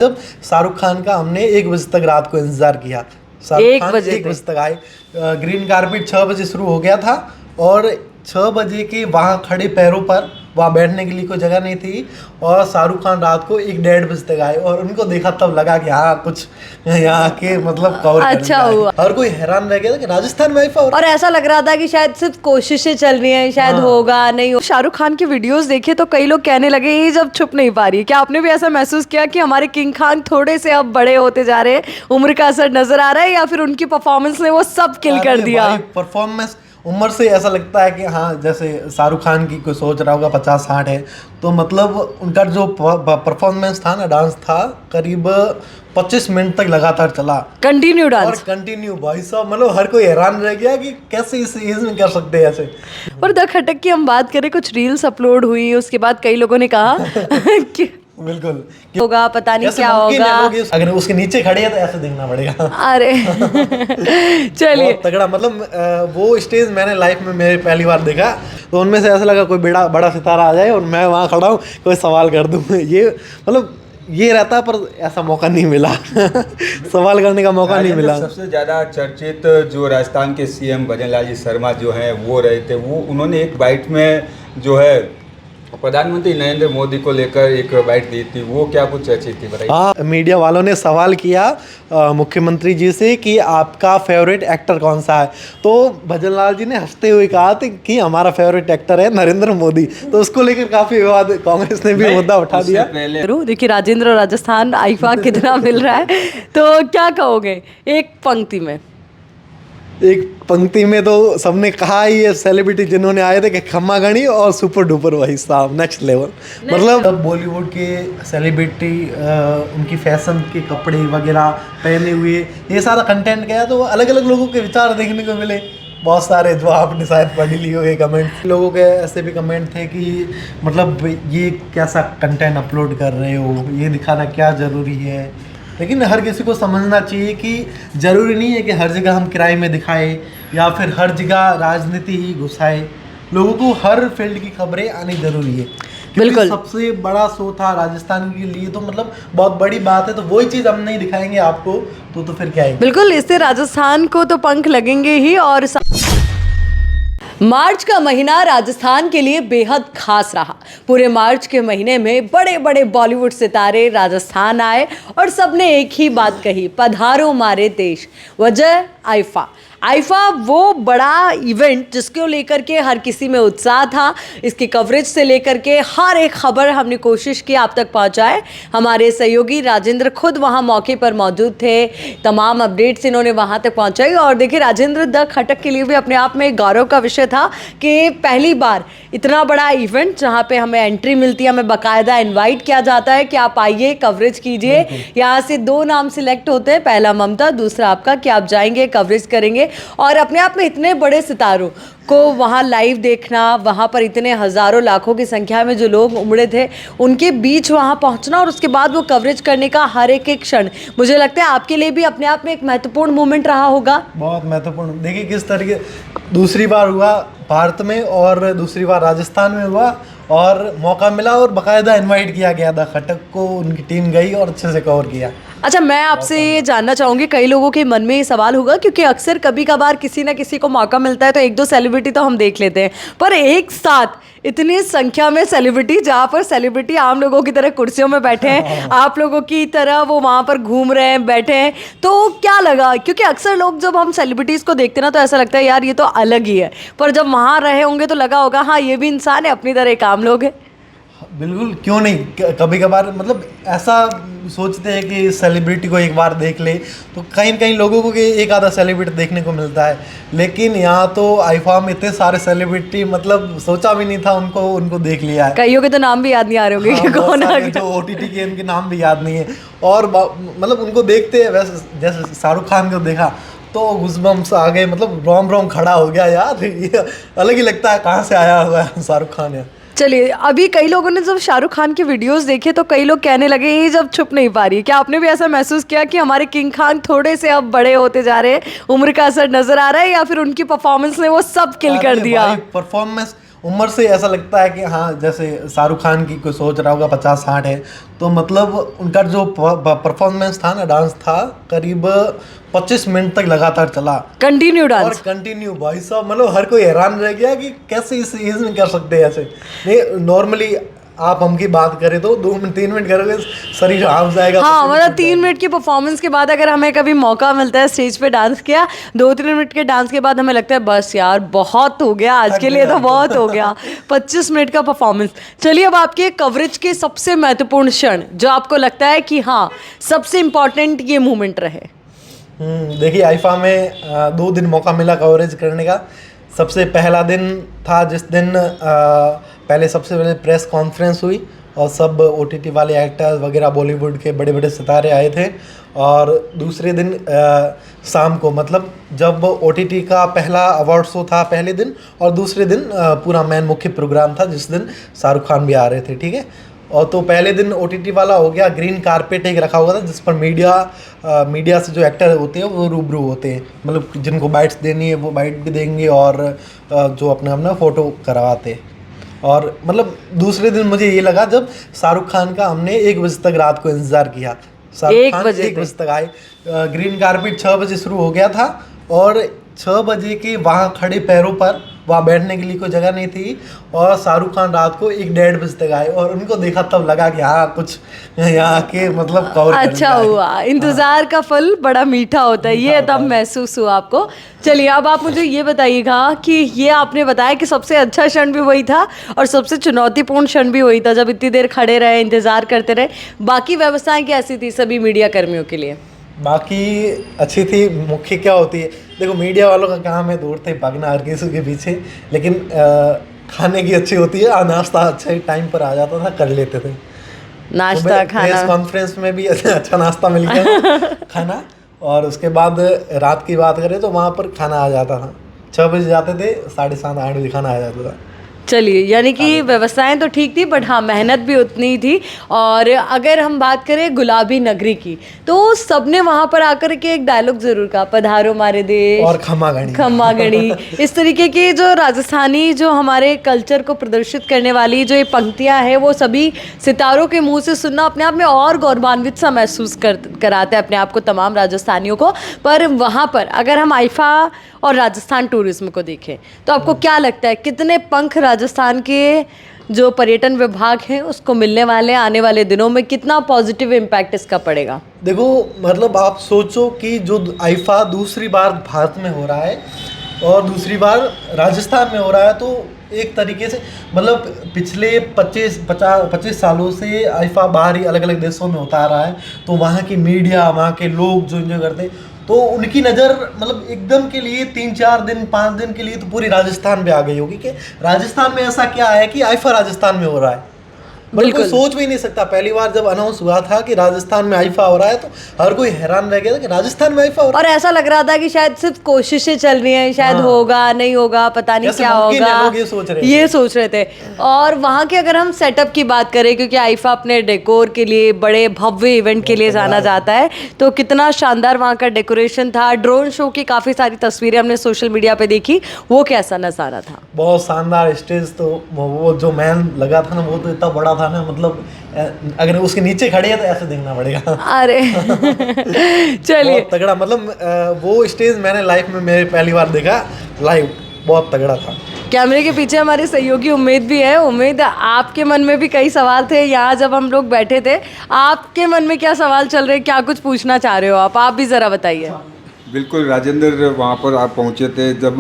जब शाहरुख खान का हमने 1 बजे तक रात को इंतजार किया। शाहरुख खान 1 बजे तक आए। ग्रीन कारपेट 6 बजे शुरू हो गया था और 6 बजे के वहाँ खड़े पैरों पर वहाँ बैठने के लिए कोई जगह नहीं थी और शाहरुख खान रात को 1-1:30 बजे तक आए और उनको देखा तब लगा कि हाँ कुछ यहाँ के मतलब कवर अच्छा हुआ। हर कोई हैरान रह गया था कि राजस्थान में आईफा और ऐसा लग रहा था कि शायद सिर्फ कोशिशें चल रही हैं, शायद होगा नहीं हो। शाहरुख खान की वीडियोस देखे तो कई लोग कहने लगे ये जब छुप नहीं पा रही। क्या आपने भी ऐसा महसूस किया कि हमारे किंग खान थोड़े से अब बड़े होते जा रहे हैं, उम्र का असर नजर आ रहा है, या फिर उनकी परफॉर्मेंस ने वो सब किल कर दिया? परफॉर्मेंस उम्र से ऐसा लगता है कि हाँ जैसे शाहरुख खान की कोई सोच रहा होगा 50-60 है, तो मतलब उनका जो परफॉर्मेंस था ना, डांस था, करीब 25 मिनट तक लगातार चला, कंटिन्यू डांस और कंटिन्यू। भाई साहब मतलब हर कोई हैरान रह गया कि कैसे इस एज में कर सकते हैं ऐसे। और द खटक की हम बात करें, कुछ रील्स अपलोड हुई, उसके बाद कई लोगों ने कहा कि बिल्कुल होगा, पता नहीं क्या होगा, अगर उसके नीचे खड़े हैं तो ऐसे देखना पड़ेगा। अरे चलिए तगड़ा, मतलब वो स्टेज मैंने लाइफ में मेरे पहली बार देखा, तो उनमें से ऐसा लगा कोई बड़ा सितारा आ जाए और मैं वहाँ खड़ा हूँ, कोई सवाल कर दूँ। ये मतलब ये रहता, पर ऐसा मौका नहीं मिला। सवाल करने का मौका नहीं मिला। सबसे ज़्यादा चर्चित जो राजस्थान के सीएम भजन लाल जी शर्मा जो हैं वो रहे थे। वो उन्होंने एक बाइट में जो है प्रधानमंत्री नरेंद्र मोदी को लेकर एक बाइट दी थी, वो क्या कुछ चर्चित थी बताइए। हाँ, मीडिया वालों ने सवाल किया मुख्यमंत्री जी से कि आपका फेवरेट एक्टर कौन सा है, तो भजन लाल जी ने हंसते हुए कहा था कि हमारा फेवरेट एक्टर है नरेंद्र मोदी। तो उसको लेकर काफी विवाद, कांग्रेस ने भी मुद्दा उठा दिया। देखिए राजेंद्र राजस्थान आईफा कितना मिल रहा है, तो क्या कहोगे एक पंक्ति में? एक पंक्ति में तो सबने कहा ये सेलिब्रिटी जिन्होंने आए थे कि खम्मा गणी और सुपर डुपर भाई साहब नेक्स्ट लेवल। मतलब बॉलीवुड के सेलिब्रिटी उनकी फैशन के कपड़े वगैरह पहने हुए, ये सारा कंटेंट गया, तो अलग अलग लोगों के विचार देखने को मिले। बहुत सारे जो आपने शायद पढ़ ली होंगे कमेंट, लोगों के ऐसे भी कमेंट थे कि मतलब ये कैसा कंटेंट अपलोड कर रहे हो, ये दिखाना क्या ज़रूरी है। लेकिन हर किसी को समझना चाहिए कि ज़रूरी नहीं है कि हर जगह हम किराए में दिखाएं या फिर हर जगह राजनीति ही घुसाए। लोगों को हर फील्ड की खबरें आनी ज़रूरी है। बिल्कुल, सबसे बड़ा शो था राजस्थान के लिए, तो मतलब बहुत बड़ी बात है, तो वही चीज़ हम नहीं दिखाएंगे आपको तो फिर क्या है। बिल्कुल, इससे राजस्थान को तो पंख लगेंगे ही। और मार्च का महीना राजस्थान के लिए बेहद खास रहा। पूरे मार्च के महीने में बड़े बड़े बॉलीवुड सितारे राजस्थान आए और सबने एक ही बात कही, पधारो मारे देश। वजह आईफा वो बड़ा इवेंट जिसको लेकर के हर किसी में उत्साह था। इसकी कवरेज से लेकर के हर एक खबर हमने कोशिश की आप तक पहुंचाए। हमारे सहयोगी राजेंद्र खुद वहां मौके पर मौजूद थे, तमाम अपडेट्स इन्होंने वहां तक पहुंचाई। और देखिए राजेंद्र, द खटक के लिए भी अपने आप में एक गौरव का विषय था कि पहली बार इतना बड़ा इवेंट जहाँ पे हमें एंट्री मिलती है, हमें बाकायदा इन्वाइट किया जाता है कि आप आइए कवरेज कीजिए। यहाँ से 2 नाम सिलेक्ट होते हैं, पहला ममता, दूसरा आपका, कि आप जाएंगे कवरेज करेंगे। और अपने आप में इतने बड़े सितारों को वहाँ लाइव देखना, वहाँ पर इतने हज़ारों लाखों की संख्या में जो लोग उमड़े थे उनके बीच वहाँ पहुँचना और उसके बाद वो कवरेज करने का हर एक क्षण, मुझे लगता है आपके लिए भी अपने आप में एक महत्वपूर्ण मोमेंट रहा होगा। बहुत महत्वपूर्ण। देखिए किस तरीके, दूसरी बार हुआ भारत में और दूसरी बार राजस्थान में हुआ और मौका मिला और बाकायदा इनवाइट किया गया था खटक को, उनकी टीम गई और अच्छे से कवर किया। अच्छा, मैं आपसे ये जानना चाहूँगी, कई लोगों के मन में ये सवाल होगा क्योंकि अक्सर कभी कभार किसी ना किसी को मौका मिलता है तो 1-2 सेलिब्रिटी तो हम देख लेते हैं, पर एक साथ इतनी संख्या में सेलिब्रिटी, जहाँ पर सेलिब्रिटी आम लोगों की तरह कुर्सियों में बैठे हैं, आप लोगों की तरह वो वहाँ पर घूम रहे हैं, बैठे हैं, तो क्या लगा? क्योंकि अक्सर लोग जब हम सेलिब्रिटीज़ को देखते हैं ना तो ऐसा लगता है यार ये तो अलग ही है, पर जब वहाँ रहे होंगे तो लगा होगा हाँ ये भी इंसान है, अपनी तरह एक आम लोग है। बिल्कुल, क्यों नहीं। कभी कभार मतलब ऐसा सोचते हैं कि सेलिब्रिटी को एक बार देख ले, तो कहीं कहीं लोगों को एक आधा सेलिब्रिटी देखने को मिलता है, लेकिन यहाँ तो आईफा में इतने सारे सेलिब्रिटी, मतलब सोचा भी नहीं था उनको देख लिया है। कईयों के तो नाम भी याद नहीं आ रहे होंगे कि कौन आ गया, जो OTT के उनके नाम भी याद नहीं है। और मतलब उनको देखते हैं, वैसे जैसे शाहरुख खान को देखा तो गूज़बम्स आ गए, मतलब रोम खड़ा हो गया यार, ये अलग ही लगता है कहाँ से आया हुआ है शाहरुख खान है। चलिए, अभी कई लोगों ने जब शाहरुख खान की वीडियोस देखे तो कई लोग कहने लगे ये जब छुप नहीं पा रही। क्या आपने भी ऐसा महसूस किया कि हमारे किंग खान थोड़े से अब बड़े होते जा रहे हैं, उम्र का असर नजर आ रहा है, या फिर उनकी परफॉर्मेंस ने वो सब किल कर दिया? परफॉर्मेंस उम्र से ऐसा लगता है कि हाँ, जैसे शाहरुख खान की कोई सोच रहा होगा 50-60 है, तो मतलब उनका जो परफॉर्मेंस था ना, डांस था, करीब 25 मिनट तक लगातार चला, कंटिन्यू और डांस। कंटिन्यू। भाई साहब, मतलब हर कोई हैरान रह गया कि कैसे इस एज में कर सकते हैं ऐसे। नहीं, नॉर्मली आप हमकी बात करें तो 2-3 मिनट करोगे शरीर हाफ जाएगा। हाँ, पसीने मतलब छूट 3 मिनट की परफॉर्मेंस के बाद अगर हमें कभी मौका मिलता है स्टेज पे डांस किया, 2-3 मिनट के डांस के बाद हमें लगता है बस यार बहुत हो गया आज थक के लिए, गया तो तो। बहुत हो गया। 25 मिनट का परफॉर्मेंस। चलिए अब आपके कवरेज के सबसे महत्वपूर्ण क्षण जो आपको लगता है कि हाँ सबसे इम्पोर्टेंट ये मोमेंट रहे। देखिए, आईफा में 2 दिन मौका मिला कवरेज करने का। सबसे पहला दिन था जिस दिन पहले सबसे पहले प्रेस कॉन्फ्रेंस हुई और सब ओटीटी वाले एक्टर्स वगैरह बॉलीवुड के बड़े बड़े सितारे आए थे। और दूसरे दिन शाम को, मतलब जब ओटीटी का पहला अवार्ड शो था पहले दिन, और दूसरे दिन पूरा मेन मुख्य प्रोग्राम था जिस दिन शाहरुख खान भी आ रहे थे, ठीक है। और तो पहले दिन ओटीटी वाला हो गया, ग्रीन कारपेट एक रखा हुआ था जिस पर मीडिया से जो एक्टर होते हैं वो रूबरू होते हैं, मतलब जिनको बाइट्स देनी है वो बाइट भी देंगे, और जो अपना फ़ोटो करवाते हैं। और मतलब दूसरे दिन मुझे ये लगा जब शाहरुख खान का हमने 1 बजे तक रात को इंतज़ार किया। शाहरुख 1 खान बजे 1 बजे तक आए। ग्रीन कारपेट 6 बजे शुरू हो गया था, और 6 बजे के वहाँ खड़े पैरों पर वहाँ बैठने के लिए कोई जगह नहीं थी, और शाहरुख खान रात को 1-1:30 बजे तक आए, और उनको देखा तब लगा कि हाँ कुछ यहाँ के मतलब कवर करने अच्छा का है। हुआ, इंतजार का फल बड़ा मीठा होता है, ये तब महसूस हुआ आपको। चलिए अब आप मुझे ये बताइएगा कि ये आपने बताया कि सबसे अच्छा क्षण भी वही था और सबसे चुनौतीपूर्ण क्षण भी वही था जब इतनी देर खड़े रहे, इंतजार करते रहे। बाकी व्यवस्थाएं कैसी थी सभी मीडिया कर्मियों के लिए? बाकी अच्छी थी। मुख्य क्या होती है, देखो मीडिया वालों का काम है दौड़ते भागना हर किसी के पीछे, लेकिन खाने की अच्छी होती है। नाश्ता अच्छा टाइम पर आ जाता था, कर लेते थे। नाश्ता खाना, प्रेस कॉन्फ्रेंस में भी अच्छा नाश्ता मिल गया खाना, और उसके बाद रात की बात करें तो वहाँ पर खाना आ जाता था। 6 बजे जाते थे, 7:30-8 बजे खाना आ जाता था। चलिए यानी कि व्यवस्थाएं तो ठीक थी बट हाँ मेहनत भी उतनी ही थी। और अगर हम बात करें गुलाबी नगरी की, तो सबने वहां पर आकर के एक डायलॉग जरूर कहा, पधारो मारे देश और खम्मा गणी। खम्मा गणी। इस तरीके की जो राजस्थानी जो हमारे कल्चर को प्रदर्शित करने वाली जो ये पंक्तियां हैं वो सभी सितारों के मुंह से सुनना अपने आप में और गौरवान्वित सा महसूस कराते हैं अपने आप को, तमाम राजस्थानियों को। पर वहाँ पर अगर हम आईफा और राजस्थान टूरिज्म को देखें तो आपको क्या लगता है कितने पंख राजस्थान के जो पर्यटन विभाग है उसको मिलने वाले आने वाले दिनों में, कितना पॉजिटिव इम्पैक्ट इसका पड़ेगा? देखो, मतलब आप सोचो कि जो आईफा दूसरी बार भारत में हो रहा है और दूसरी बार राजस्थान में हो रहा है, तो एक तरीके से मतलब पिछले 25 सालों से आईफा बाहर ही अलग अलग देशों में होता आ रहा है। तो वहाँ की मीडिया, वहाँ के लोग जो एंजॉय करते हैं, तो उनकी नज़र मतलब एकदम के लिए 3-4 दिन 5 दिन के लिए तो पूरी राजस्थान पे आ गई होगी कि राजस्थान में ऐसा क्या है कि आईफा राजस्थान में हो रहा है। बिल्कुल सोच भी नहीं सकता। पहली बार जब अनाउंस हुआ था कि राजस्थान में आईफा हो रहा है तो हर कोई हैरान रह गया था कि राजस्थान में आईफा हो रहा और ऐसा लग रहा था कि शायद सिर्फ कोशिशें चल रही हैं, शायद हाँ। होगा नहीं होगा पता नहीं जैसे क्या मुमकिन है, होगा, लोग ये सोच रहे थे। और वहाँ के अगर हम सेटअप की बात करें, क्योंकि आईफा अपने डेकोर के लिए बड़े भव्य इवेंट के लिए जाना जाता है, तो कितना शानदार वहाँ का डेकोरेशन था। ड्रोन शो की काफ़ी सारी तस्वीरें हमने सोशल मीडिया पे देखी, वो कैसा नज़ारा था? बहुत शानदार स्टेज। तो वो जो मैन लगा था ना, वो तो इतना बड़ा था ना, मतलब अगर उसके नीचे खड़े हैं तो ऐसे देखना पड़ेगा। अरे चलिए, बहुत तगड़ा, मतलब वो स्टेज मैंने लाइफ में मेरे पहली बार देखा लाइव, बहुत तगड़ा था। कैमरे के पीछे हमारे सहयोगी उम्मीद भी है। उम्मीद, आपके मन में भी कई सवाल थे यहाँ जब हम लोग बैठे थे, आपके मन में क्या सवाल चल रहे, क्या कुछ पूछना चाह रहे हो आप भी ज़रा बताइए। बिल्कुल राजेंद्र, वहाँ पर आप पहुँचे थे जब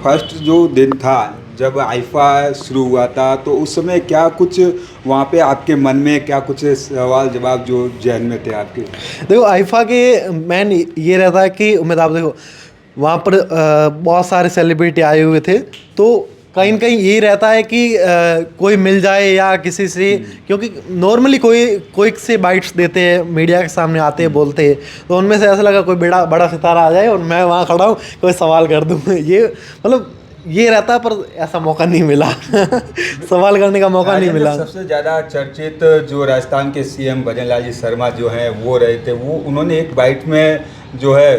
फर्स्ट जो दिन था जब आईफा शुरू हुआ था, तो उस समय क्या कुछ वहाँ पे आपके मन में क्या कुछ सवाल जवाब जो जहन में थे आपके? देखो, आईफा के मैन ये रहता है कि उम्मीद, आप देखो वहाँ पर बहुत सारे सेलिब्रिटी आए हुए थे, तो कहीं न कहीं यही रहता है कि कोई मिल जाए या किसी से, क्योंकि नॉर्मली कोई से बाइट्स देते हैं, मीडिया के सामने आते हैं, बोलते हैं, तो उनमें से ऐसा लगा कोई बड़ा सितारा आ जाए और मैं वहाँ खड़ा हूँ, कोई सवाल कर दूँ। ये मतलब ये रहता, पर ऐसा मौका नहीं मिला सवाल करने का मौका नहीं मिला। सबसे ज़्यादा चर्चित जो राजस्थान के सीएम भजन लाल जी शर्मा जो हैं वो रहे थे, वो उन्होंने एक बाइट में जो है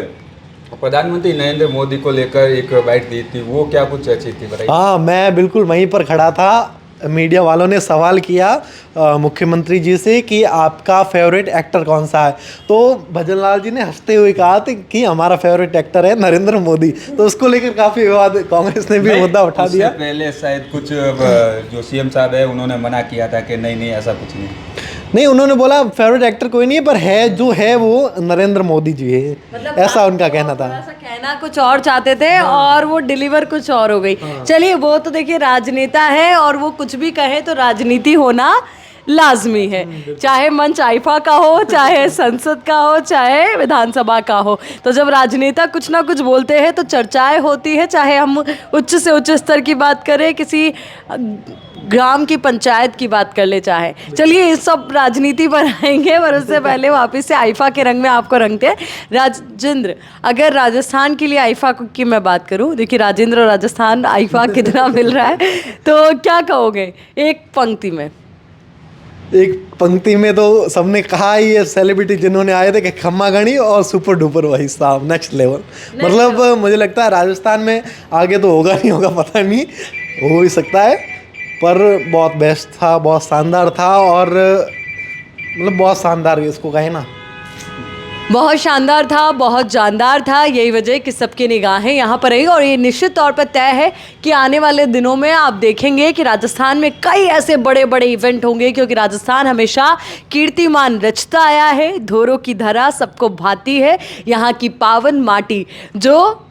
प्रधानमंत्री नरेंद्र मोदी को लेकर एक बाइट दी थी, वो क्या कुछ अच्छी थी बताइए। हाँ, मैं बिल्कुल वहीं पर खड़ा था। मीडिया वालों ने सवाल किया मुख्यमंत्री जी से कि आपका फेवरेट एक्टर कौन सा है, तो भजन लाल जी ने हंसते हुए कहा था कि हमारा फेवरेट एक्टर है नरेंद्र मोदी। तो उसको लेकर काफ़ी विवाद, कांग्रेस ने भी मुद्दा उठा दिया। पहले शायद कुछ जो सीएम साहब है उन्होंने मना किया था कि नहीं ऐसा कुछ नहीं, उन्होंने बोला फेवरेट एक्टर कोई नहीं है, पर है जो है वो नरेंद्र मोदी जी है, मतलब ऐसा उनका कहना था। थोड़ा सा कहना कुछ और चाहते थे और वो डिलीवर कुछ और हो गई। चलिए, वो तो देखिए राजनेता है और वो कुछ भी कहे तो राजनीति होना लाजमी है, चाहे मंच आईफा का हो, चाहे संसद का हो, चाहे विधानसभा का हो। तो जब राजनेता कुछ ना कुछ बोलते हैं तो चर्चाएं होती है, चाहे हम उच्च से उच्च स्तर की बात करें, किसी ग्राम की पंचायत की बात कर ले चाहे। चलिए, इस सब राजनीति पर आएंगे, पर उससे पहले वापस से आईफा के रंग में आपको रंगते हैं। राजेंद्र, अगर राजस्थान के लिए आईफा की मैं बात करूं, देखिए राजेंद्र और राजस्थान आईफा कितना मिल रहा है, तो क्या कहोगे एक पंक्ति में? एक पंक्ति में तो सबने कहा ही है, सेलिब्रिटी जिन्होंने आए थे, कि खम्मा गणी और सुपर डुपर भाई साहब, नेक्स्ट लेवल। मतलब मुझे लगता है राजस्थान में आगे तो होगा नहीं होगा पता नहीं, हो ही सकता है, पर बहुत बेस्ट था, बहुत शानदार था, और मतलब बहुत शानदार इसको कहे ना, बहुत शानदार था, बहुत जानदार था। यही वजह कि सबकी निगाहें यहाँ पर रही, और ये निश्चित तौर पर तय है कि आने वाले दिनों में आप देखेंगे कि राजस्थान में कई ऐसे बड़े बड़े इवेंट होंगे, क्योंकि राजस्थान हमेशा कीर्तिमान रचता आया है। धोरों की धरा सबको भाती है, यहाँ की पावन माटी जो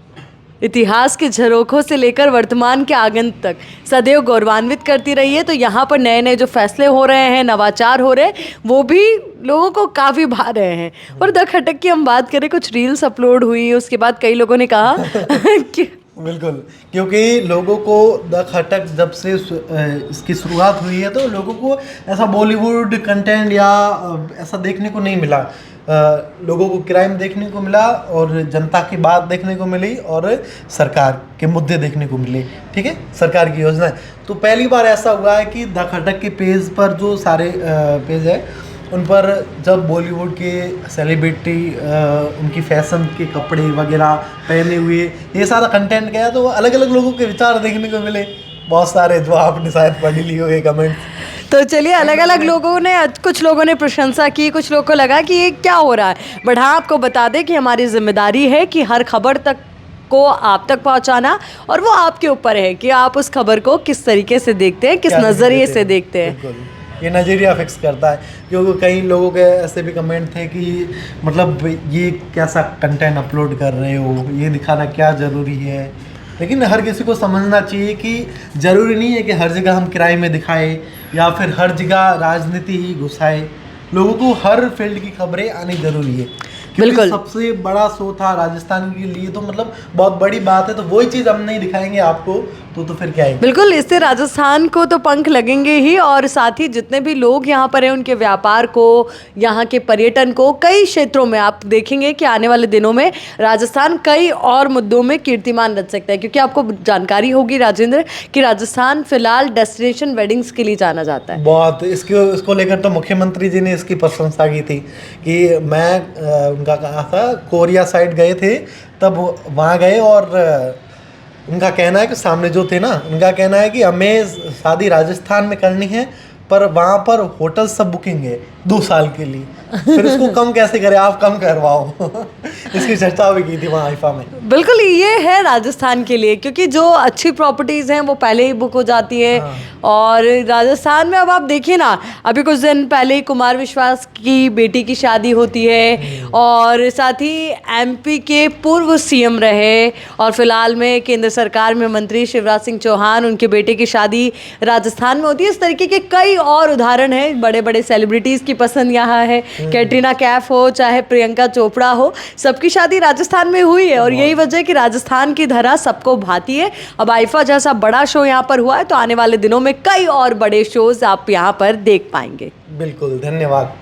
इतिहास के झरोखों से लेकर वर्तमान के आगन तक सदैव गौरवान्वित करती रही है। तो यहाँ पर नए नए जो फैसले हो रहे हैं, नवाचार हो रहे हैं, वो भी लोगों को काफ़ी भा रहे हैं। और द खटक की हम बात करें, कुछ रील्स अपलोड हुई, उसके बाद कई लोगों ने कहा कि बिल्कुल, क्योंकि लोगों को द खटक जब से इसकी शुरुआत हुई है तो लोगों को ऐसा बॉलीवुड कंटेंट या ऐसा देखने को नहीं मिला। लोगों को क्राइम देखने को मिला, और जनता की बात देखने को मिली, और सरकार के मुद्दे देखने को मिले। ठीक है, सरकार की योजनाएं। तो पहली बार ऐसा हुआ है कि द खटक के पेज पर, जो सारे पेज है उन पर, जब बॉलीवुड के सेलिब्रिटी उनकी फैशन के कपड़े वगैरह पहने हुए ये सारा कंटेंट गया, तो अलग अलग लोगों के विचार देखने को मिले, बहुत सारे, जो आपने शायद पढ़ ली होंगे कमेंट। तो चलिए, अलग अलग लोगों ने, कुछ लोगों ने प्रशंसा की, कुछ लोगों को लगा कि ये क्या हो रहा है। बट हाँ, आपको बता दें कि हमारी जिम्मेदारी है कि हर खबर तक को आप तक पहुंचाना, और वो आपके ऊपर है कि आप उस खबर को किस तरीके से देखते हैं, किस नज़रिए से देखते हैं। ये नज़रिया फिक्स करता है, क्योंकि कई लोगों के ऐसे भी कमेंट थे कि मतलब ये कैसा कंटेंट अपलोड कर रहे हो, ये दिखाना क्या ज़रूरी है। लेकिन हर किसी को समझना चाहिए कि ज़रूरी नहीं है कि हर जगह हम किराए में दिखाएं या फिर हर जगह राजनीति ही घुसाए। लोगों को हर फील्ड की खबरें आनी ज़रूरी है, क्योंकि सबसे बड़ा शो था राजस्थान के लिए, तो मतलब बहुत बड़ी बात है। तो वही चीज़ हम नहीं दिखाएंगे आपको तो फिर क्या है। बिल्कुल, इससे राजस्थान को तो पंख लगेंगे ही, और साथ ही जितने भी लोग यहाँ पर हैं उनके व्यापार को, यहाँ के पर्यटन को, कई क्षेत्रों में आप देखेंगे कि आने वाले दिनों में राजस्थान कई और मुद्दों में कीर्तिमान रच सकता है। क्योंकि आपको जानकारी होगी राजेंद्र कि राजस्थान फिलहाल डेस्टिनेशन वेडिंग्स के लिए जाना जाता है। बहुत इसको लेकर तो मुख्यमंत्री जी ने इसकी प्रशंसा की थी कि मैं उनका कहा था कोरिया साइड गए थे, तब वहाँ गए, और उनका कहना है कि सामने जो थे ना, उनका कहना है कि हमें शादी राजस्थान में करनी है, पर वहाँ पर होटल सब बुकिंग है 2 साल के लिए, फिर इसको कम कैसे करें, आप कम करवाओ। इसकी चर्चा भी की थी वहाँ आईफा में। बिल्कुल, ये है राजस्थान के लिए, क्योंकि जो अच्छी प्रॉपर्टीज़ हैं वो पहले ही बुक हो जाती है। और राजस्थान में अब आप देखिए ना, अभी कुछ दिन पहले ही कुमार विश्वास की बेटी की शादी होती है, और साथ ही एमपी के पूर्व सीएम रहे और फिलहाल में केंद्र सरकार में मंत्री शिवराज सिंह चौहान, उनके बेटे की शादी राजस्थान में होती है। इस तरीके के कई और उदाहरण हैं। बड़े बड़े सेलिब्रिटीज़ की पसंद यहाँ है, कैटरीना कैफ हो, चाहे प्रियंका चोपड़ा हो, सबकी शादी राजस्थान में हुई है। और यही वजह है कि राजस्थान की धरा सबको भाती है। अब आईफा जैसा बड़ा शो यहाँ पर हुआ है, तो आने वाले दिनों में कई और बड़े शोज आप यहाँ पर देख पाएंगे। बिल्कुल, धन्यवाद।